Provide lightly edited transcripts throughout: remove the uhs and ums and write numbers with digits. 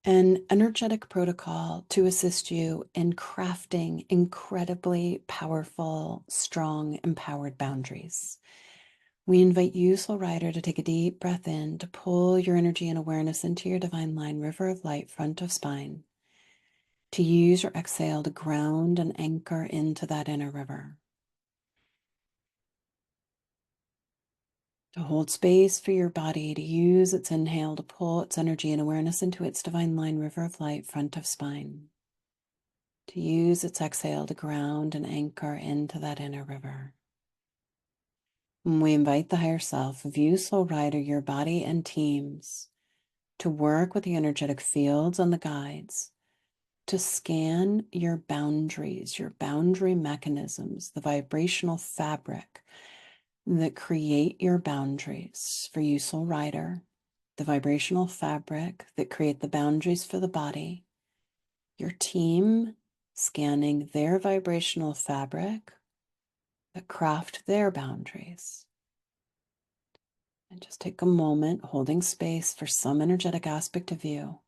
an energetic protocol to assist you in crafting incredibly powerful, strong, empowered boundaries. We invite you, Soul Rider, to take a deep breath in, to pull your energy and awareness into your divine line, river of light, front of spine, to use your exhale to ground and anchor into that inner river. To hold space for your body to use its inhale to pull its energy and awareness into its divine line, river of light, front of spine. To use its exhale to ground and anchor into that inner river. And we invite the higher self of you, Soul Rider, your body and teams, to work with the energetic fields and the guides, to scan your boundaries, your boundary mechanisms, the vibrational fabric that create your boundaries for you, Soul Rider, the vibrational fabric that create the boundaries for the body, your team scanning their vibrational fabric that craft their boundaries. And just take a moment holding space for some energetic aspect of you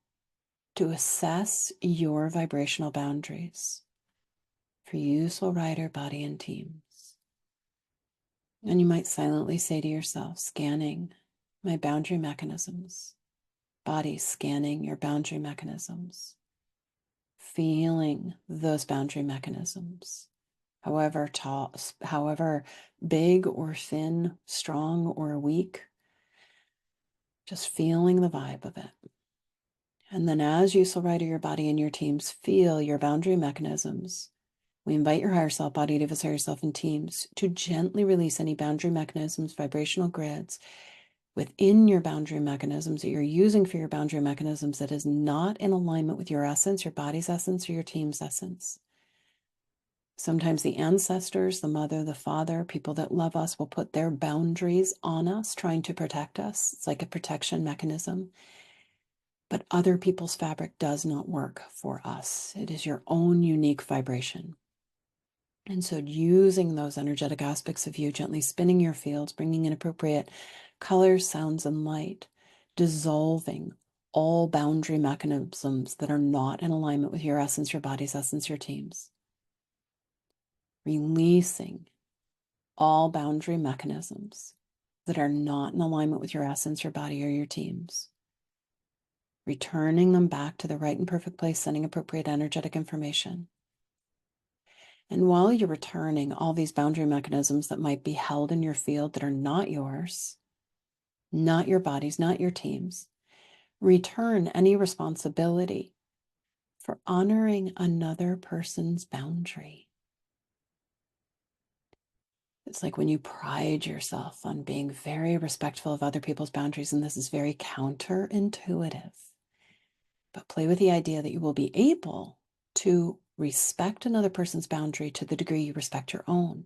to assess your vibrational boundaries for you, Soul Rider, body and teams. And you might silently say to yourself, scanning my boundary mechanisms, body scanning your boundary mechanisms, feeling those boundary mechanisms, however tall, however big or thin, strong or weak, just feeling the vibe of it. And then as you, Soul Rider, your body and your teams feel your boundary mechanisms, we invite your higher self, body, divis, higher self, and teams to gently release any boundary mechanisms, vibrational grids within your boundary mechanisms that you're using for your boundary mechanisms that is not in alignment with your essence, your body's essence, or your team's essence. Sometimes the ancestors, the mother, the father, people that love us will put their boundaries on us, trying to protect us. It's like a protection mechanism. But other people's fabric does not work for us. It is your own unique vibration. And so using those energetic aspects of you, gently spinning your fields, bringing in appropriate colors, sounds, and light, dissolving all boundary mechanisms that are not in alignment with your essence, your body's essence, your team's. Releasing all boundary mechanisms that are not in alignment with your essence, your body, or your team's. Returning them back to the right and perfect place, sending appropriate energetic information. And while you're returning all these boundary mechanisms that might be held in your field that are not yours, not your body's, not your team's, return any responsibility for honoring another person's boundary. It's like when you pride yourself on being very respectful of other people's boundaries, and this is very counterintuitive, but play with the idea that you will be able to respect another person's boundary to the degree you respect your own.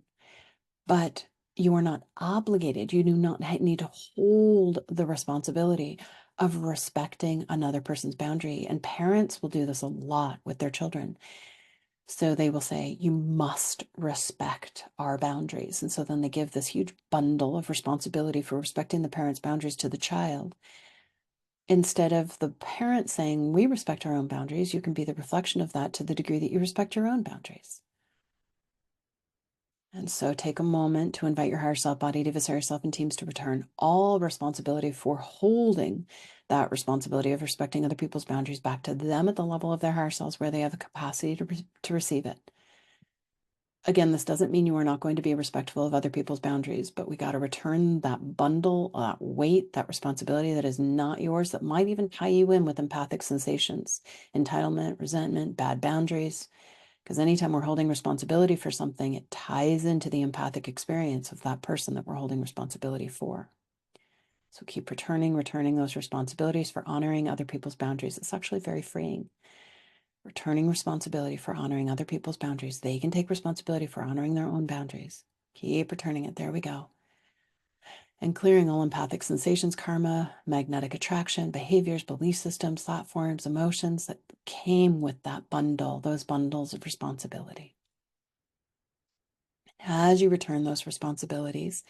But you are not obligated. You do not need to hold the responsibility of respecting another person's boundary. And parents will do this a lot with their children. So they will say, you must respect our boundaries. And so then they give this huge bundle of responsibility for respecting the parent's boundaries to the child. Instead of the parent saying, we respect our own boundaries, you can be the reflection of that to the degree that you respect your own boundaries. And so take a moment to invite your higher self, body, divis, higher self, and teams to return all responsibility for holding that responsibility of respecting other people's boundaries back to them at the level of their higher selves where they have the capacity to receive it. Again, this doesn't mean you are not going to be respectful of other people's boundaries, but we got to return that bundle, that weight, that responsibility that is not yours, that might even tie you in with empathic sensations, entitlement, resentment, bad boundaries. Because anytime we're holding responsibility for something, it ties into the empathic experience of that person that we're holding responsibility for. So keep returning those responsibilities for honoring other people's boundaries. It's actually very freeing. Returning responsibility for honoring other people's boundaries. They can take responsibility for honoring their own boundaries. Keep returning it. There we go. And clearing all empathic sensations, karma, magnetic attraction, behaviors, belief systems, thought forms, emotions that came with that bundle, those bundles of responsibility. As you return those responsibilities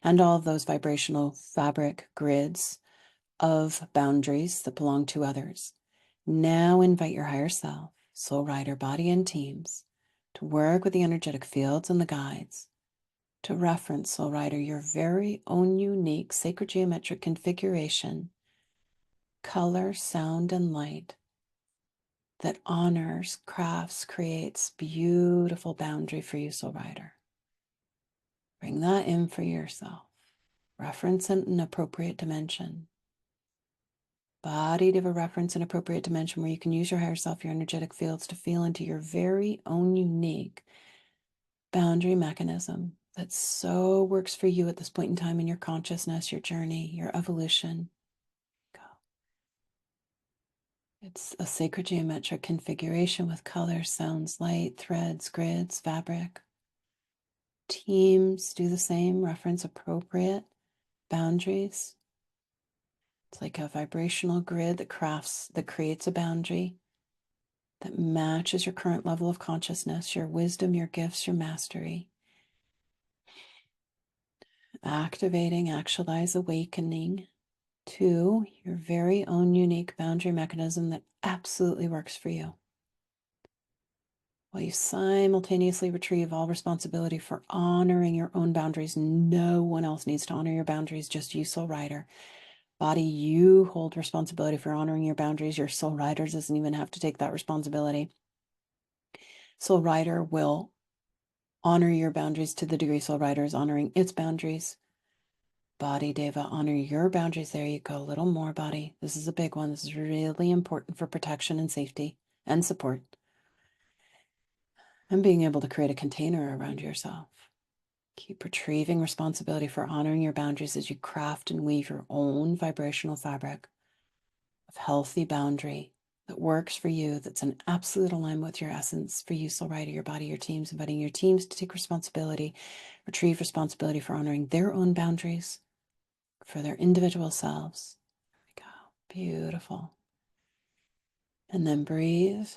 and all of those vibrational fabric grids of boundaries that belong to others, Now invite your higher self, soul rider, body, and teams to work with the energetic fields and the guides to reference, soul rider, your very own unique sacred geometric configuration, color, sound, and light that honors, crafts, creates beautiful boundary for you, soul rider. Bring that in for yourself. Reference an appropriate dimension. Body to a reference an appropriate dimension where you can use your higher self, your energetic fields to feel into your very own unique boundary mechanism that so works for you at this point in time in your consciousness, your journey, your evolution. Go. It's a sacred geometric configuration with colors, sounds, light, threads, grids, fabric. Teams do the same, reference appropriate boundaries. It's like a vibrational grid that creates a boundary that matches your current level of consciousness, your wisdom, your gifts, your mastery. Activating, actualize, awakening to your very own unique boundary mechanism that absolutely works for you. While you simultaneously retrieve all responsibility for honoring your own boundaries, no one else needs to honor your boundaries, just you, soul rider. Body, you hold responsibility for honoring your boundaries. Your soul rider doesn't even have to take that responsibility. Soul rider will honor your boundaries to the degree soul rider is honoring its boundaries. Body, Deva, honor your boundaries. There you go. A little more, body. This is a big one. This is really important for protection and safety and support. And being able to create a container around yourself. Keep retrieving responsibility for honoring your boundaries as you craft and weave your own vibrational fabric of healthy boundary that works for you, that's in absolute alignment with your essence for you, soul rider, your body, your teams, inviting your teams to take responsibility, retrieve responsibility for honoring their own boundaries for their individual selves. There we go. Beautiful. And then breathe,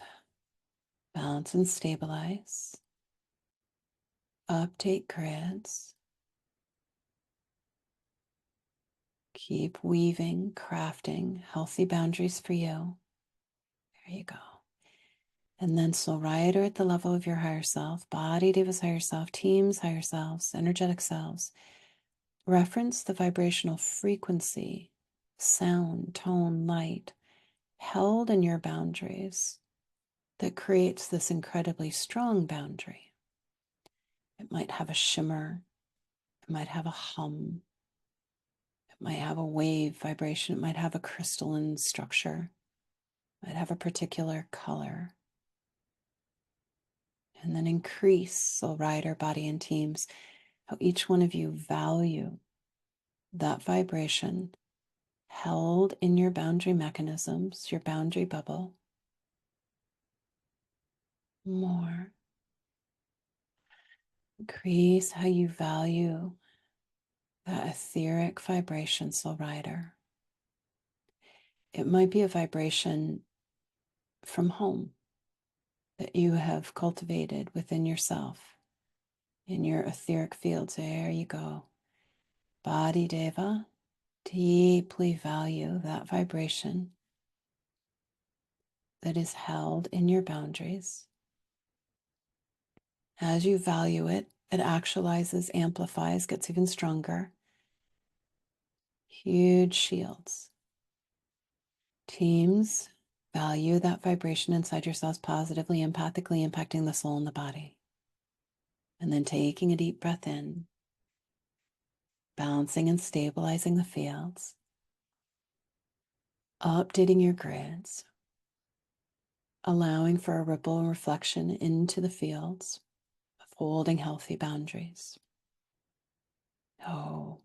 balance and stabilize. Update grids. Keep weaving, crafting healthy boundaries for you. There you go. And then soul rider at the level of your higher self, body, Deva's higher self, teams, higher selves, energetic selves. Reference the vibrational frequency, sound, tone, light held in your boundaries that creates this incredibly strong boundary. It might have a shimmer, it might have a hum, it might have a wave vibration, it might have a crystalline structure, it might have a particular color. And then increase, soul rider, body, and teams, how each one of you value that vibration held in your boundary mechanisms, your boundary bubble. More. Increase how you value that etheric vibration, soul rider. It might be a vibration from home that you have cultivated within yourself, in your etheric fields. There you go. Body, Deva, deeply value that vibration that is held in your boundaries. As you value it, it actualizes, amplifies, gets even stronger. Huge shields. Teams, value that vibration inside yourselves positively, empathically impacting the soul and the body. And then taking a deep breath in, balancing and stabilizing the fields, updating your grids, allowing for a ripple and reflection into the fields of holding healthy boundaries. Oh,